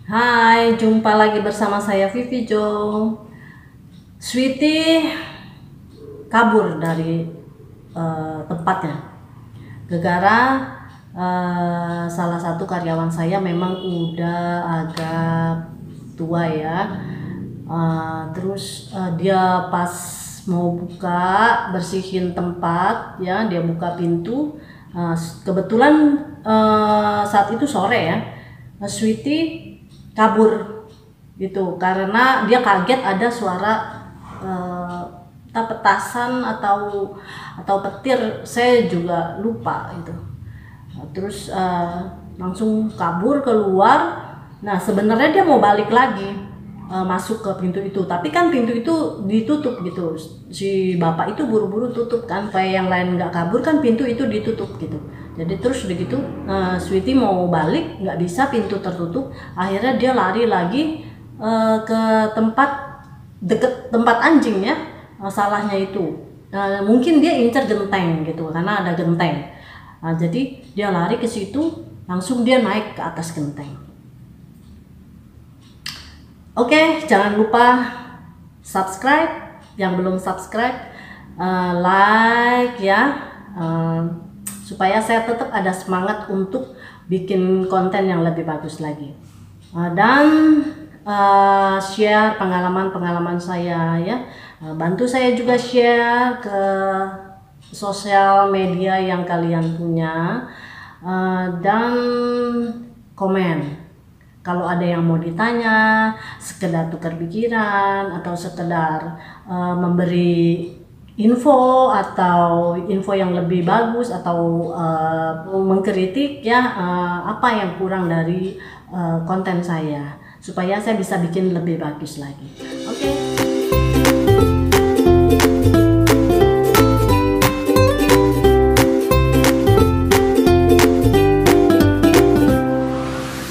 Hai, jumpa lagi bersama saya Vivi Jo. Sweety kabur dari tempatnya. Gara-gara salah satu karyawan saya memang udah agak tua ya. Terus dia pas mau buka bersihin tempat ya, dia buka pintu. Kebetulan saat itu sore ya. Sweety kabur gitu karena dia kaget ada suara petasan atau petir, saya juga lupa gitu. Terus langsung kabur keluar. Nah sebenarnya dia mau balik lagi masuk ke pintu itu, tapi kan pintu itu ditutup gitu. Si bapak itu buru-buru tutup kan, kayak yang lain nggak kabur kan, pintu itu ditutup gitu. Jadi terus begitu Sweety mau balik nggak bisa, pintu tertutup. Akhirnya dia lari lagi ke deket tempat anjing ya. Salahnya itu mungkin dia incer genteng gitu karena ada genteng. Jadi dia lari ke situ, langsung dia naik ke atas genteng. Oke, jangan lupa subscribe yang belum subscribe, like ya, supaya saya tetap ada semangat untuk bikin konten yang lebih bagus lagi. Dan share pengalaman-pengalaman saya ya, bantu saya juga share ke sosial media yang kalian punya, dan komen. Kalau ada yang mau ditanya, sekedar tukar pikiran atau sekedar memberi info atau info yang lebih bagus atau mengkritik ya, apa yang kurang dari konten saya supaya saya bisa bikin lebih bagus lagi. Oke.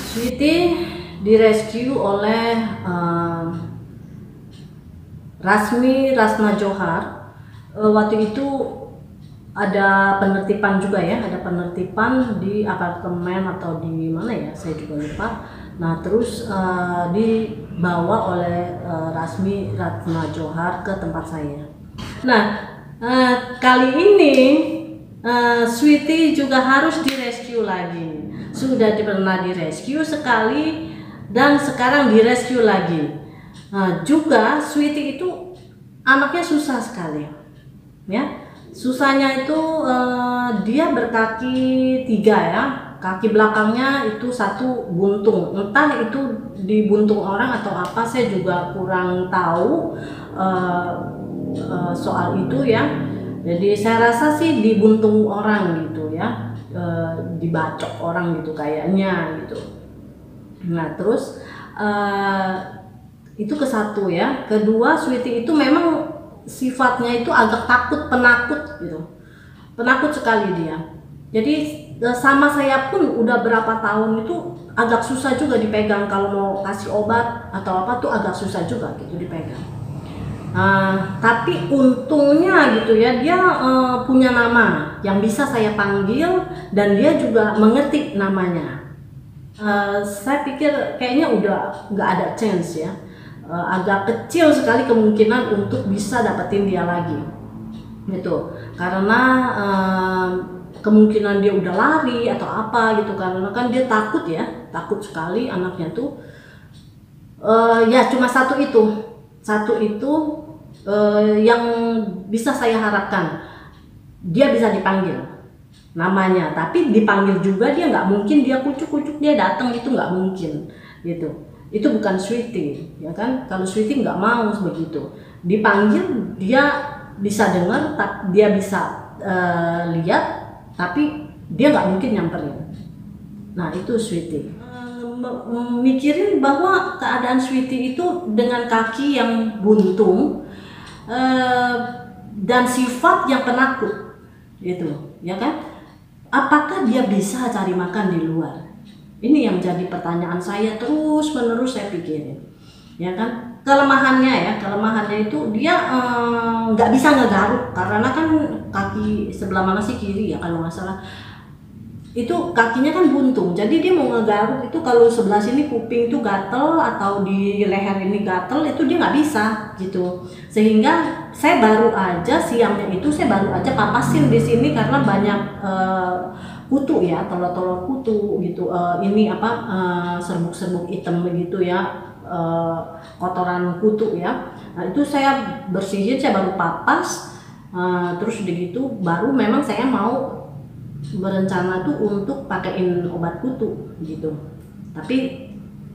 Sweety direscue oleh Rasmi Rasna Johar. Waktu itu ada penertiban juga ya, ada penertiban di apartemen atau di mana ya, saya juga lupa. Nah terus dibawa oleh Rasmi Rasna Johar ke tempat saya. Nah kali ini Sweety juga harus direscue lagi. Sudah pernah direscue sekali dan sekarang direscue lagi. Juga Sweety itu anaknya susah sekali ya. Susahnya itu dia berkaki 3 ya, kaki belakangnya itu satu buntung, entah itu dibuntung orang atau apa, saya juga kurang tahu soal itu ya. Jadi saya rasa sih dibuntung orang gitu ya, dibacok orang gitu kayaknya gitu. Nah terus itu ke satu ya. Kedua, Sweety itu memang sifatnya itu agak penakut gitu, penakut sekali dia. Jadi sama saya pun udah berapa tahun itu agak susah juga dipegang, kalau mau kasih obat atau apa tuh agak susah juga gitu dipegang. Tapi untungnya gitu ya, dia punya nama yang bisa saya panggil dan dia juga mengetik namanya. Saya pikir kayaknya udah nggak ada chance ya, agak kecil sekali kemungkinan untuk bisa dapetin dia lagi gitu, karena kemungkinan dia udah lari atau apa gitu, karena kan dia takut ya, takut sekali anaknya tuh. Ya cuma satu itu yang bisa saya harapkan, dia bisa dipanggil namanya, tapi dipanggil juga dia nggak mungkin dia kucuk-kucuk dia datang, itu nggak mungkin gitu. Itu bukan Sweety ya kan, kalau Sweety nggak mau begitu, dipanggil dia bisa dengar, dia bisa lihat, tapi dia nggak mungkin nyamperin. Nah itu Sweety. Mikirin bahwa keadaan Sweety itu dengan kaki yang buntung dan sifat yang penakut gitu ya kan, apakah dia bisa cari makan di luar? Ini yang jadi pertanyaan saya terus menerus saya pikirin ya kan. Kelemahannya itu dia nggak bisa ngegaruk karena kan kaki sebelah mana sih, kiri ya kalau nggak salah, itu kakinya kan buntung, jadi dia mau ngegaruk itu kalau sebelah sini kuping itu gatel atau di leher ini gatel, itu dia nggak bisa gitu. Sehingga saya baru aja siangnya itu saya baru aja papasin di sini karena banyak kutu ya, telur-telur kutu gitu, ini apa, serbuk-serbuk hitam begitu ya, kotoran kutu ya. Nah itu saya bersihin, saya baru papas, terus udah gitu baru memang saya mau berencana tuh untuk pakein obat kutu gitu. Tapi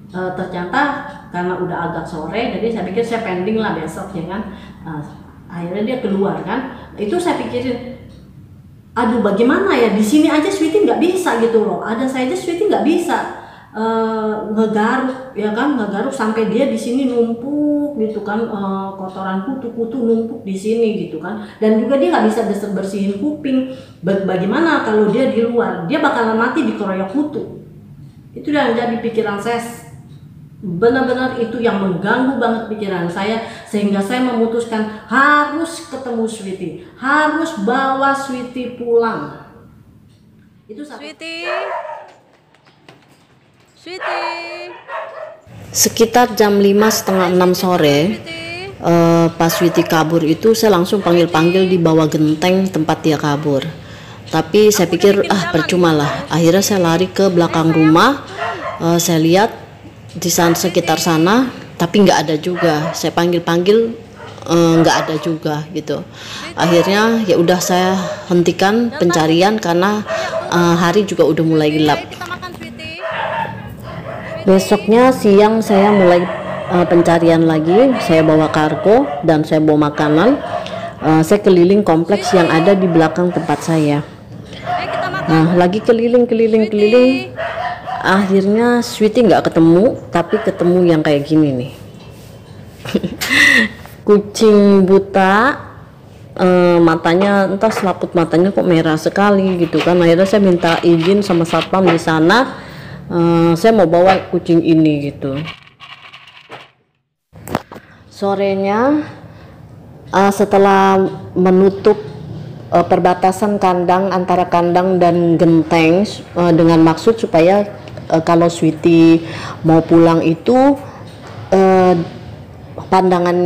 ternyata karena udah agak sore, jadi saya pikir saya pending lah besok ya kan. Akhirnya dia keluar kan, itu saya pikirin, aduh bagaimana ya, di sini aja Sweety nggak bisa gitu loh, ada saya aja Sweety nggak bisa ngegaruk ya kan, ngegaruk sampai dia di sini numpuk gitu kan, kotoran kutu-kutu numpuk di sini gitu kan. Dan juga dia nggak bisa bersihin kuping. Bagaimana kalau dia di luar, dia bakalan mati dikeroyok kutu. Itu yang jadi pikiran saya, benar-benar itu yang mengganggu banget pikiran saya, sehingga saya memutuskan harus ketemu Sweety, harus bawa Sweety pulang. Itu Sweety. Sweety. Sekitar jam 5:30 sore, pas Sweety kabur itu saya langsung panggil-panggil di bawah genteng tempat dia kabur. Tapi saya pikir percuma lah. Akhirnya saya lari ke belakang rumah, saya lihat di sekitar sana, tapi nggak ada juga. Saya panggil-panggil nggak ada juga gitu. Akhirnya ya udah saya hentikan pencarian karena hari juga udah mulai gelap. Besoknya siang saya mulai pencarian lagi. Saya bawa kargo dan saya bawa makanan. Saya keliling kompleks yang ada di belakang tempat saya. Nah, lagi keliling. Akhirnya Sweety nggak ketemu, tapi ketemu yang kayak gini nih. Kucing buta, matanya entah selaput matanya kok merah sekali gitu kan. Akhirnya saya minta izin sama satpam di sana. Saya mau bawa kucing ini gitu. Sorenya setelah menutup perbatasan kandang antara kandang dan genteng dengan maksud supaya kalau Sweety mau pulang itu pandangan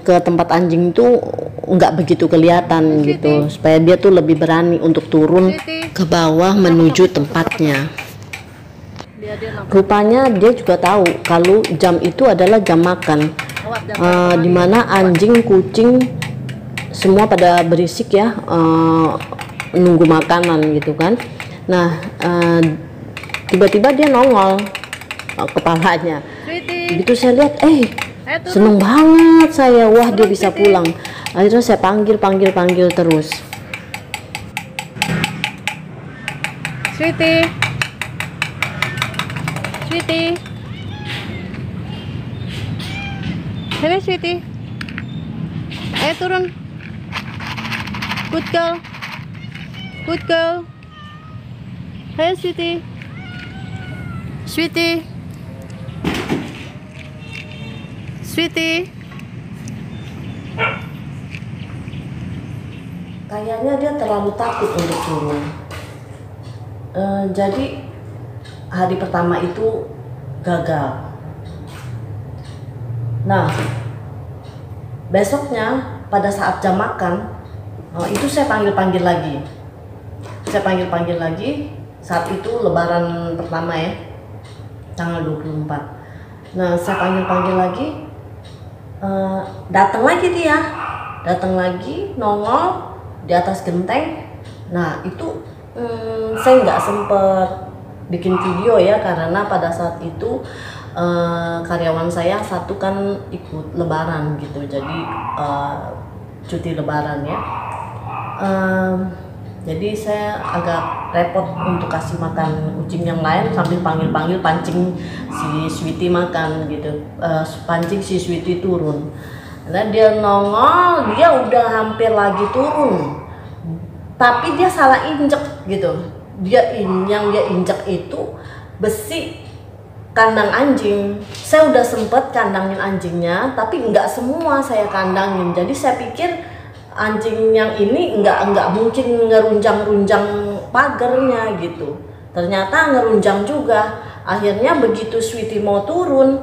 ke tempat anjing itu nggak begitu kelihatan gitu, supaya dia tuh lebih berani untuk turun ke bawah menuju tempatnya. Rupanya dia juga tahu kalau jam itu adalah jam makan, dimana anjing, kucing semua pada berisik ya, nunggu makanan gitu kan. Nah, tiba-tiba dia nongol kepalanya. Begitu saya lihat, seneng banget saya, wah dia bisa pulang. Akhirnya saya panggil terus. Sweety. Sweety. Sini Sweety. Ayo turun. Good girl. Good girl. Hey Sweety. Sweety. Sweety. Kayaknya dia terlalu takut untuk turun. Jadi hari pertama itu gagal. Nah, besoknya pada saat jam makan itu saya panggil lagi. Saat itu lebaran pertama ya, tanggal 24. Nah, saya panggil lagi, datang lagi nongol di atas genteng. Nah itu saya nggak sempet bikin video ya, karena pada saat itu karyawan saya satu kan ikut lebaran gitu, jadi cuti lebaran ya. Jadi saya agak repot untuk kasih makan kucing yang lain sambil panggil pancing si Sweety makan gitu, pancing si Sweety turun. Nah dia nongol, dia udah hampir lagi turun, tapi dia salah injek gitu. Yang dia injek itu besi kandang anjing. Saya udah sempet kandangin anjingnya, tapi nggak semua saya kandangin. Jadi saya pikir anjing yang ini nggak mungkin ngerunjang pagernya gitu. ternyata ngerunjang juga. Akhirnya begitu Sweety mau turun,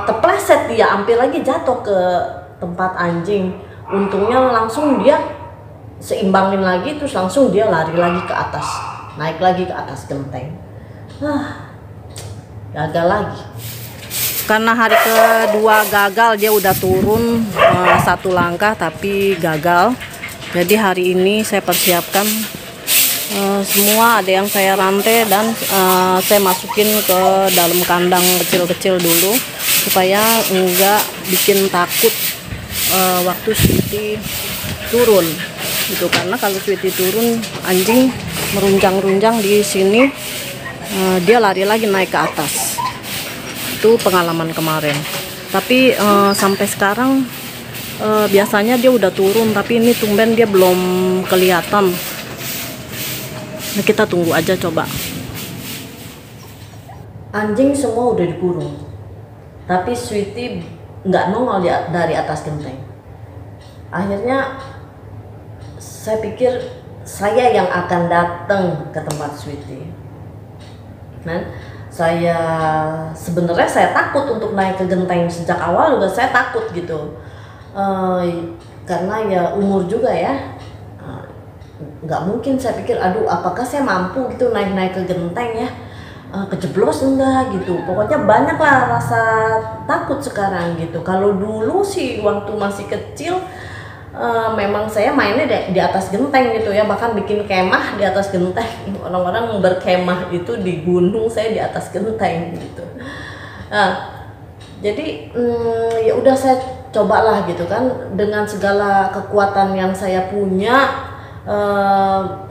terpleset dia, hampir lagi jatuh ke tempat anjing. Untungnya langsung dia seimbangin lagi, terus langsung dia lari lagi ke atas, naik lagi ke atas genteng. Gagal lagi. Karena hari kedua gagal, dia udah turun 1 langkah tapi gagal. Jadi hari ini saya persiapkan semua, ada yang saya rantai dan saya masukin ke dalam kandang kecil-kecil dulu supaya enggak bikin takut waktu Sweety turun gitu. Karena kalau Sweety turun, anjing merunjang-runjang di sini, dia lari lagi naik ke atas. Itu pengalaman kemarin. Tapi sampai sekarang biasanya dia udah turun, tapi ini tumben dia belum kelihatan. Nah, kita tunggu aja coba. Anjing semua udah dikurung, tapi Sweety nggak nongol dari atas genteng. Akhirnya saya pikir saya yang akan datang ke tempat Sweety. Dan sebenarnya saya takut untuk naik ke genteng. Sejak awal juga saya takut gitu, karena ya umur juga ya. Nggak mungkin, saya pikir aduh apakah saya mampu gitu naik ke genteng ya, kejeblos enggak gitu. Pokoknya banyak lah rasa takut sekarang gitu. Kalau dulu sih waktu masih kecil memang saya mainnya di atas genteng gitu ya, bahkan bikin kemah di atas genteng. Orang-orang berkemah itu di gunung, saya di atas genteng gitu. Jadi ya udah saya cobalah gitu kan, dengan segala kekuatan yang saya punya,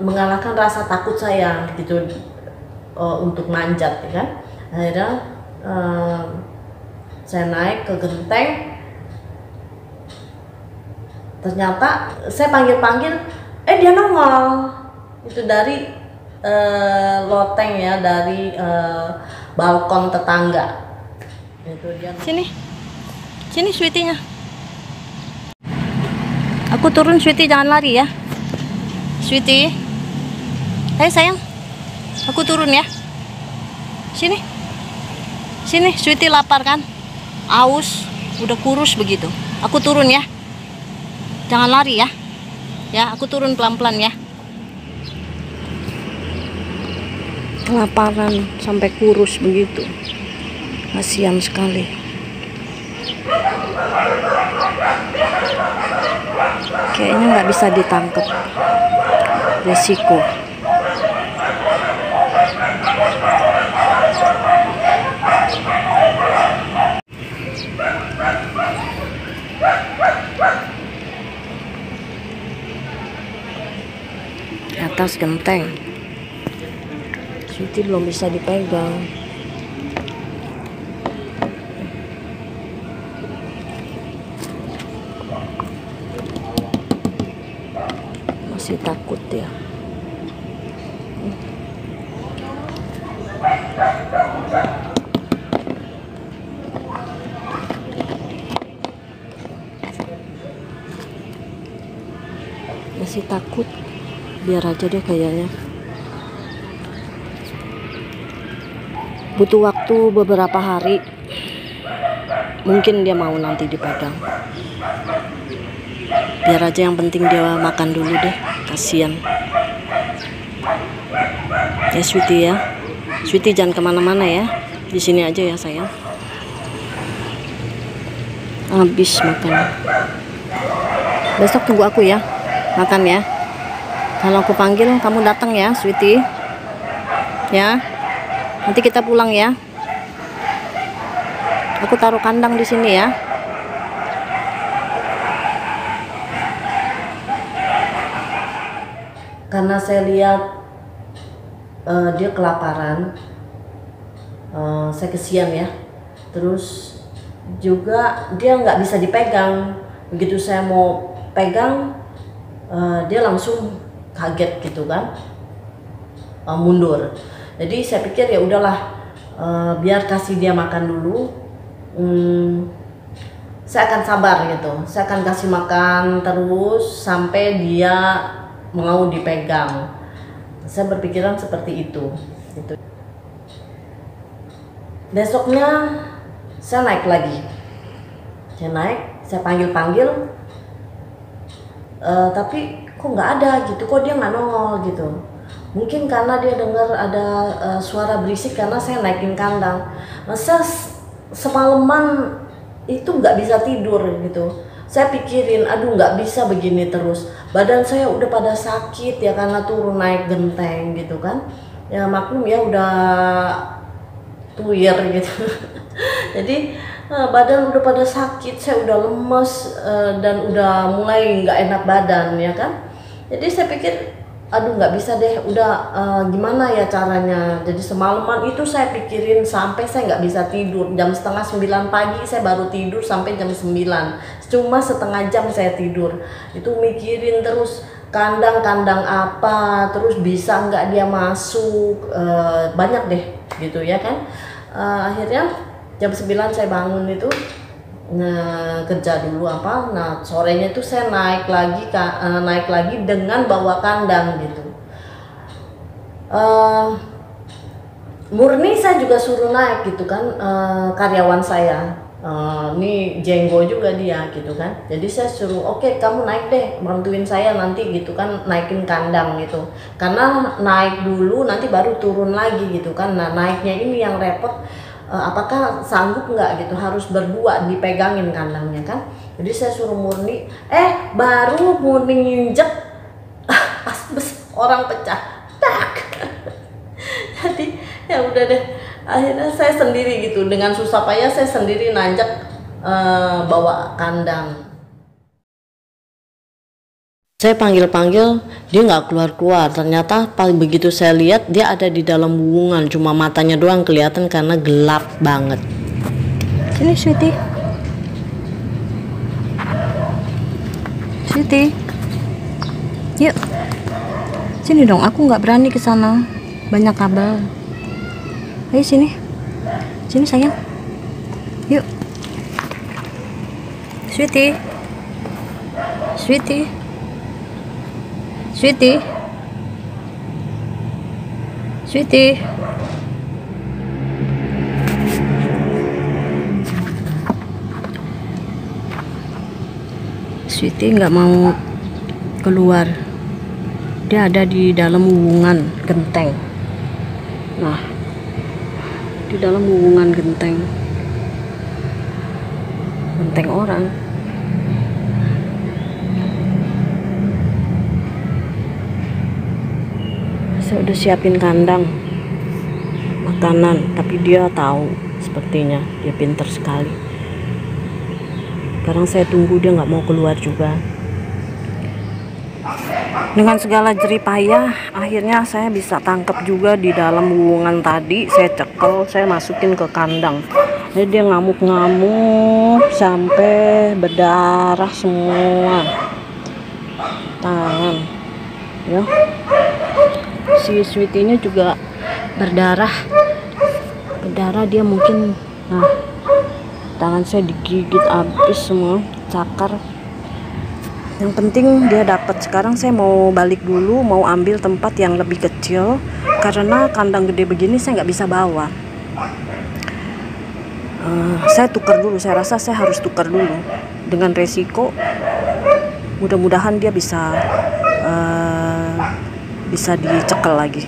mengalahkan rasa takut saya gitu untuk manjat ya kan. Akhirnya saya naik ke genteng. Ternyata saya panggil-panggil, dia nongol. Itu dari loteng ya, dari balkon tetangga. Itu dia. Sini Sweety-nya. Aku turun, Sweety, jangan lari ya. Sweety, ayo sayang, aku turun ya. Sini, Sweety lapar kan? Aus, udah kurus begitu. Aku turun ya. Jangan lari ya. Ya, aku turun pelan-pelan ya. Kelaparan sampai kurus begitu. Kasihan sekali. Kayaknya nggak bisa ditangkap. Resiko. Di atas genteng. Sweety belum bisa dipegang. Masih takut ya. Masih takut. Biar aja deh kayaknya. Butuh waktu beberapa hari. Mungkin dia mau nanti dipegang. Biar aja, yang penting dia makan dulu deh. Kasian. Ya Sweety ya. Sweety jangan kemana-mana ya. Di sini aja ya sayang. Habis makan. Besok tunggu aku ya. Makan ya. Kalau aku panggil kamu datang ya Sweety. Ya. Nanti kita pulang ya. Aku taruh kandang di sini ya. Karena saya lihat dia kelaparan, saya kesian ya. Terus juga dia nggak bisa dipegang. Begitu saya mau pegang, dia langsung kaget gitu kan, mundur. Jadi saya pikir ya udahlah, biar kasih dia makan dulu. Saya akan sabar gitu. Saya akan kasih makan terus sampai dia mau dipegang. Saya berpikiran seperti itu gitu. Besoknya saya naik lagi, saya panggil tapi kok nggak ada gitu, kok dia nggak nongol gitu. Mungkin karena dia dengar ada suara berisik karena saya naikin kandang. Masa semalaman itu nggak bisa tidur gitu. Saya pikirin, aduh nggak bisa begini terus. Badan saya udah pada sakit ya karena turun naik genteng gitu kan. Ya maklum ya udah tuir gitu. Jadi badan udah pada sakit, saya udah lemes dan udah mulai nggak enak badan ya kan. Jadi saya pikir aduh nggak bisa deh, udah gimana ya caranya. Jadi semalaman itu saya pikirin sampai saya nggak bisa tidur. Jam setengah 9 pagi saya baru tidur sampai jam 9, cuma setengah jam saya tidur. Itu mikirin terus kandang apa, terus bisa nggak dia masuk, banyak deh gitu ya kan. Akhirnya jam 9 saya bangun itu, kerja dulu apa. Nah sorenya itu saya naik lagi dengan bawa kandang gitu. Murni saya juga suruh naik gitu kan, karyawan saya. Ini jenggo juga dia gitu kan. Jadi saya suruh, oke, kamu naik deh, bantuin saya nanti gitu kan, naikin kandang gitu. Karena naik dulu nanti baru turun lagi gitu kan. Nah naiknya ini yang repot. Apakah sanggup nggak gitu, harus berdua dipegangin kandangnya kan. Jadi saya suruh Murni, baru Murni nginjek asbes orang pecah, tak. Jadi ya udah deh, akhirnya saya sendiri gitu, dengan susah payah saya sendiri nanjak bawa kandang. Saya panggil-panggil, dia nggak keluar-keluar. Ternyata paling begitu saya lihat dia ada di dalam buungan, cuma matanya doang kelihatan karena gelap banget. Sini Sweetie. Sweetie. Yuk. Sini dong, aku nggak berani ke sana. Banyak kabel. Ayo sini. Sini sayang. Yuk. Sweetie. Sweetie. Sweetie. Sweetie. Sweetie nggak mau keluar. Dia ada di dalam hubungan genteng. Nah, di dalam hubungan genteng orang. Saya udah siapin kandang, makanan, tapi dia tahu sepertinya, dia pintar sekali. Sekarang saya tunggu, dia nggak mau keluar juga. Dengan segala jerih payah, akhirnya saya bisa tangkap juga di dalam hubungan tadi. Saya cekel, saya masukin ke kandang. Jadi dia ngamuk-ngamuk sampai berdarah semua tangan, ya. Si Sweetie-nya juga berdarah dia mungkin. Nah, tangan saya digigit habis semua, cakar. Yang penting dia dapat. Sekarang saya mau balik dulu, mau ambil tempat yang lebih kecil karena kandang gede begini saya nggak bisa bawa. Saya tukar dulu, saya rasa saya harus tukar dulu dengan resiko mudah-mudahan dia bisa dicekel lagi.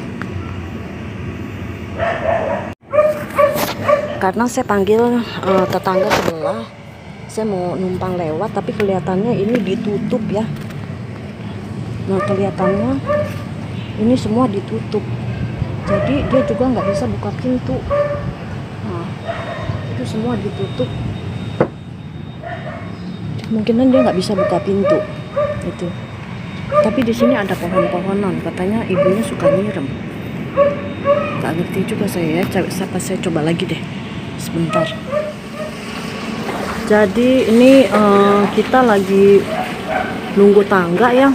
Karena saya panggil tetangga sebelah, saya mau numpang lewat tapi kelihatannya ini ditutup ya. Nah kelihatannya ini semua ditutup, jadi dia juga nggak bisa buka pintu. Nah itu semua ditutup, kemungkinan dia nggak bisa buka pintu itu. Tapi di sini ada pohon-pohonan, katanya ibunya suka nyirem. Gak ngerti juga saya ya, saya coba lagi deh sebentar. Jadi ini kita lagi nunggu tangga ya,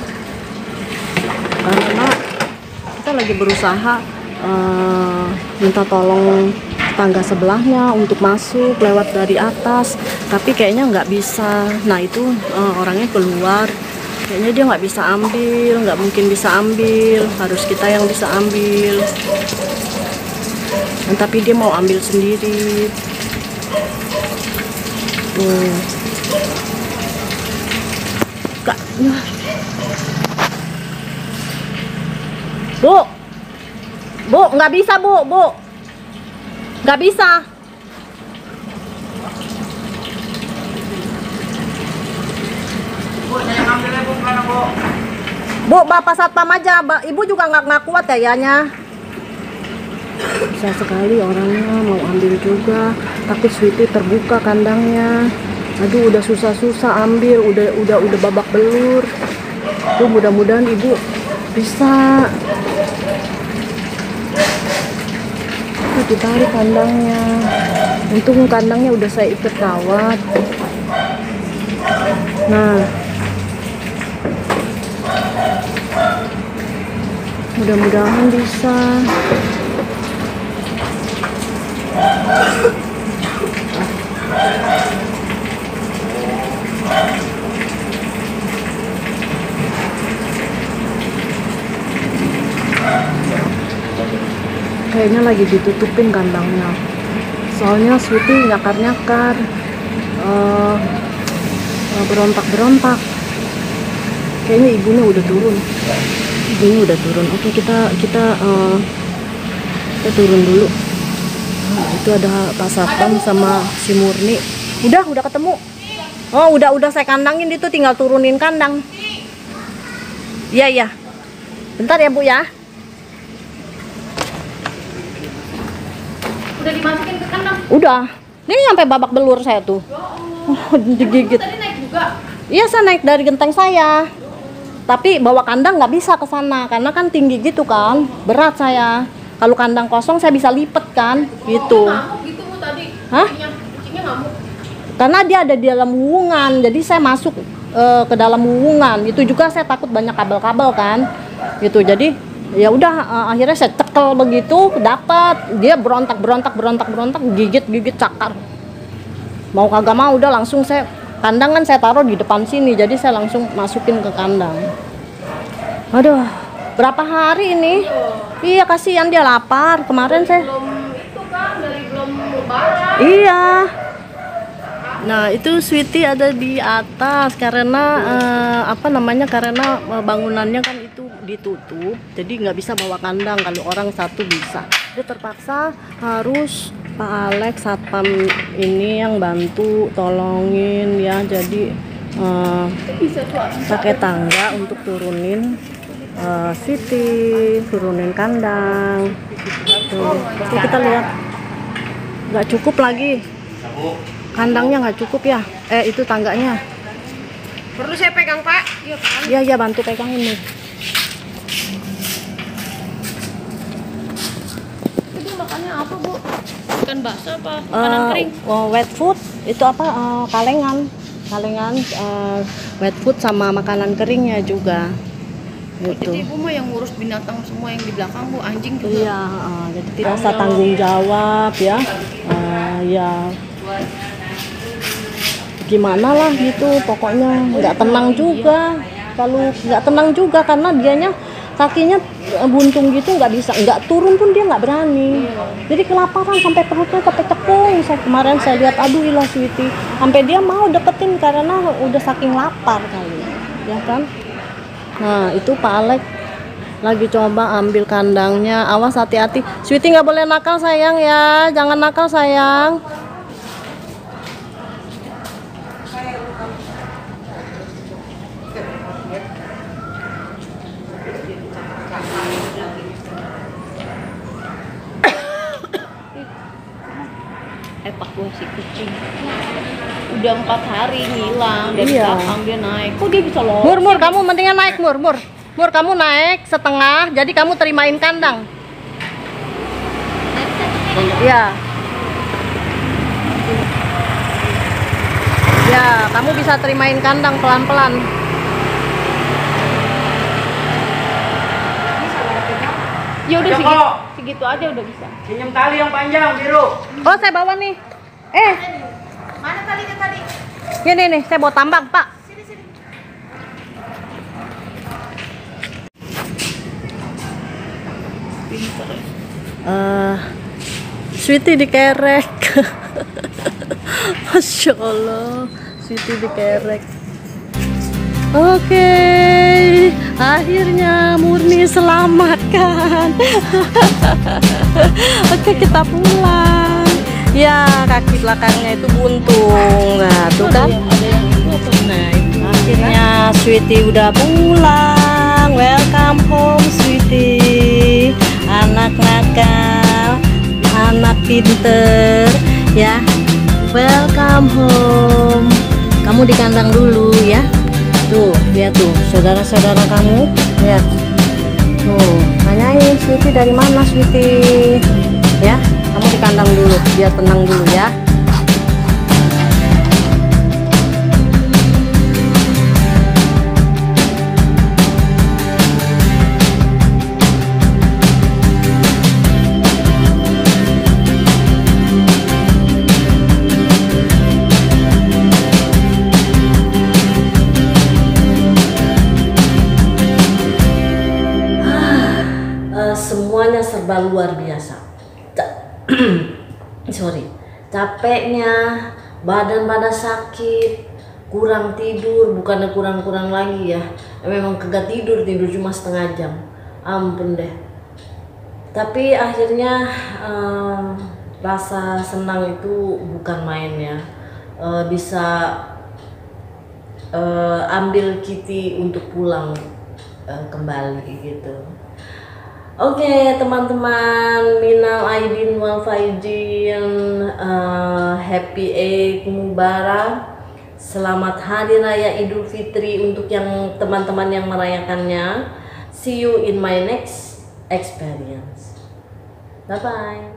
karena kita lagi berusaha minta tolong tangga sebelahnya untuk masuk lewat dari atas, tapi kayaknya nggak bisa. Nah itu orangnya keluar Kayaknya dia nggak bisa ambil, nggak mungkin bisa ambil, harus kita yang bisa ambil. Dan, tapi dia mau ambil sendiri. Tuh. Kak, Bu, nggak bisa Bu, nggak bisa. Bu, Bapak Satpam aja, Ibu juga nggak kuat kayaknya. Bisa sekali orangnya mau ambil juga, takut Sweety terbuka kandangnya. Aduh, udah susah-susah ambil, udah babak belur. Tuh, mudah-mudahan Ibu bisa. Tuh, ditarik kandangnya. Untung kandangnya udah saya ikat kawat. Nah, mudah-mudahan bisa. Kayaknya lagi ditutupin kandangnya. Soalnya Sweety nyakar-nyakar, berontak-berontak. Kayaknya ibunya udah turun. Oke, kita turun dulu. Nah, itu ada Pak Satpam sama si Murni. Udah ketemu. Oh, udah saya kandangin, itu tinggal turunin kandang. Iya. Bentar ya Bu ya. Udah dimasukin ke kandang? Udah. Ini sampai babak belur saya tuh. Digigit. Tadi naik juga? Iya, saya naik dari genteng saya. Tapi bawa kandang nggak bisa ke sana karena kan tinggi gitu kan, berat saya. Kalau kandang kosong saya bisa lipet kan, gitu. Ngamuk gitu Bu tadi? Hah? Kucingnya ngamuk? Karena dia ada di dalam wuwungan, jadi saya masuk ke dalam wuwungan. Itu juga saya takut banyak kabel-kabel kan, gitu. Jadi ya udah, akhirnya saya cekel begitu, dapat. Dia berontak, gigit cakar. Mau kagak mau udah langsung saya. Kandang kan saya taruh di depan sini, jadi saya langsung masukin ke kandang. Aduh, berapa hari ini? Iya, kasihan dia lapar. Kemarin saya. Belum itu kan, belum lebaran. Iya. Nah, itu Sweety ada di atas karena karena bangunannya kan itu ditutup, jadi nggak bisa bawa kandang. Kalau orang satu bisa. Dia terpaksa harus Pak Alex Satpam ini yang bantu tolongin ya, jadi pakai tangga untuk turunin Sweety, turunin kandang. Tuh, kita lihat nggak cukup lagi, kandangnya nggak cukup ya, itu tangganya. Perlu saya pegang Pak? Iya, bantu pegangin nih. Itu makannya apa Bu? Ikan basah apa? Makanan kering? Wet food itu apa? Kalengan, wet food sama makanan keringnya juga. Gitu. Jadi Ibu mah yang ngurus binatang semua yang di belakang Bu, anjing juga. Iya, jadi tidak rasa tanggung jawab ya. Ya gimana lah gitu, pokoknya nggak tenang juga. Kalau nggak tenang juga karena dianya kakinya buntung gitu, nggak turun pun dia nggak berani. Jadi kelaparan sampai perutnya kepecekung. Kemarin saya lihat, aduh ilah Sweety, sampai dia mau deketin karena udah saking lapar kali, ya kan. Nah, itu Pak Alex lagi coba ambil kandangnya. Awas, hati-hati. Sweety nggak boleh nakal sayang ya, jangan nakal sayang. Evakuasi kucing. Udah 4 hari ngilang dari Iya. belakang dia naik. Kok dia bisa lolos? Mur, kamu mendingan naik, Mur, kamu naik setengah, jadi kamu terimain kandang. Ya. Ya, kamu bisa terimain kandang pelan-pelan. Ya udah segitu aja udah bisa. Pinjam tali yang panjang biru. Oh, saya bawa nih. Mana talinya tadi? Ini nih, saya bawa tambang, Pak. pinter. Sweetie dikerek. Masya Allah, Sweetie dikerek. Oke, akhirnya Murni selamatkan. Oke, kita pulang. Ya, kaki belakangnya itu buntung. Nah, tuh kan. Nah, itu Akhirnya Sweetie udah pulang. Welcome home, Sweetie. Anak nakal, anak pinter, ya. Welcome home. Kamu di kandang dulu ya. Tuh, lihat tuh, saudara-saudara kamu, lihat. Tuh, tanyain Sweetie dari mana, Sweetie? Ya, kamu di kandang dulu, biar tenang dulu ya. Semuanya serba luar biasa. Sorry, capeknya, badan pada sakit, kurang tidur, bukannya kurang-kurang lagi ya, memang kagak tidur cuma setengah jam, ampun deh. Tapi akhirnya rasa senang itu bukan main ya, bisa ambil Kitty untuk pulang kembali gitu. Oke, teman-teman, minal aidin wal faizin, happy Eid Mubarak. Selamat Hari Raya Idul Fitri untuk yang teman-teman yang merayakannya. See you in my next experience. Bye bye.